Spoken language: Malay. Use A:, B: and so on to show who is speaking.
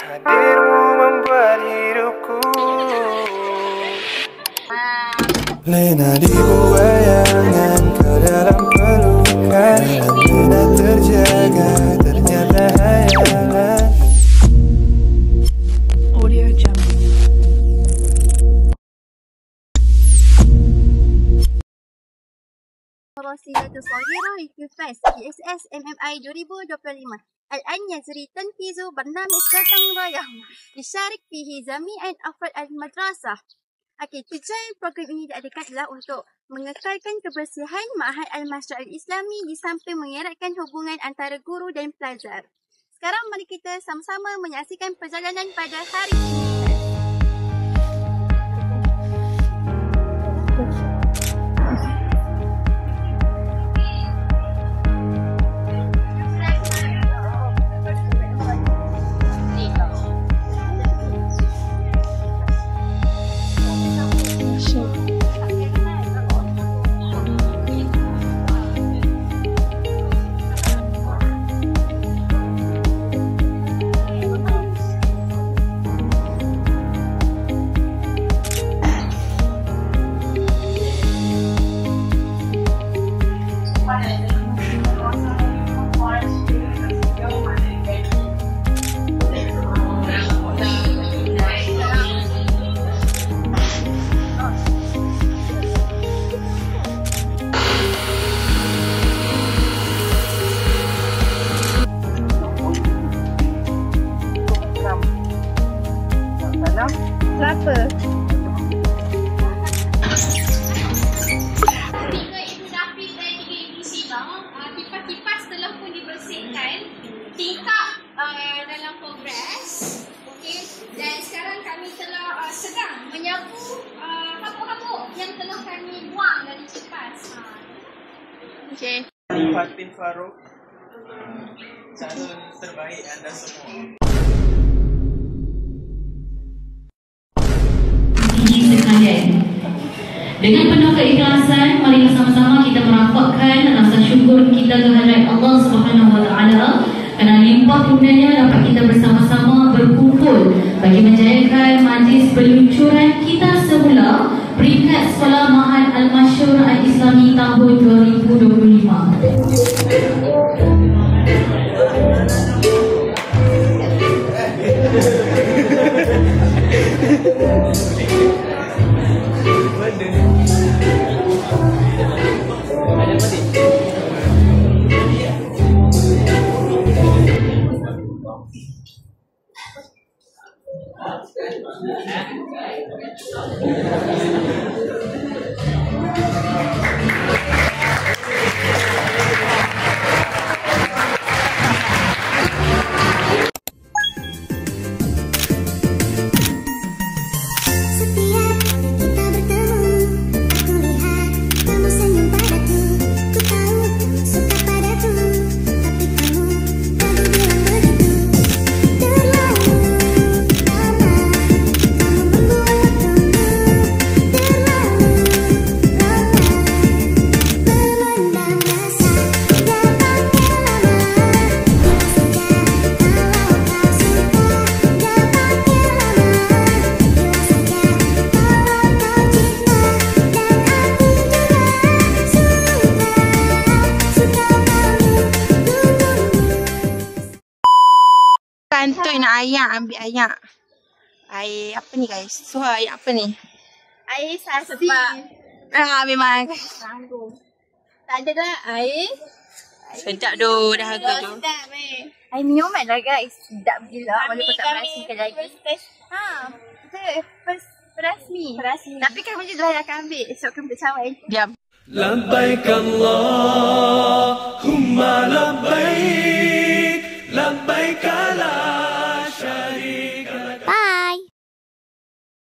A: Hadirmu membuat hidupku lena di bayangan ke dalam pelukan. Lena terjaga ternyata hayalan. Audio Jungle.
B: Wasilatul Saghirah Fest PSS MMI 2025 الآن يجري تنفيذ برنامج gotong royong يشارك فيه جميع أفراد المدرسة. Tujuan program ini diadakan adalah untuk mengekalkan kebersihan Ma'had Al-Masyari'ah Islami di samping mengeratkan hubungan antara guru dan pelajar. Sekarang mari kita sama-sama menyaksikan perjalanan pada hari ini. Berapa?
C: Tiga ibu dapis dan tiga ibu sidang, kipas-kipas telah pun dibersihkan, tingkap dalam progres. Okey, dan sekarang kami telah sedang menyapu habuk-habuk yang telah kami buang dari kipas.
B: Okey.
D: Fatin Farouk, calon terbaik anda semua.
E: Sekalian, dengan penuh keikhlasan, mari sama-sama kita merapatkan rasa syukur kita kehadrat Allah Subhanahu Wa Taala kerana limpah kurnianya dapat kita bersama-sama berkumpul bagi menjayakan majlis peluncuran kita semula peringkat Sekolah Ma'had Al-Masyari'ah Islami tahun 2025.
F: Kantoi nak ayak, ambil ayak. Air apa ni guys? Suha air apa ni?
B: Air sebab
F: Memang
B: tak ada lah air.
F: sedap doh dah harga tu.
B: Sedap air minuman lah guys. Sedap gila walaupun tak berasmikan lagi. Kita first berasmi. Tapi kami je dah akan ambil. Esok kami tak cawan.
F: Diam.
A: Labbaik Allah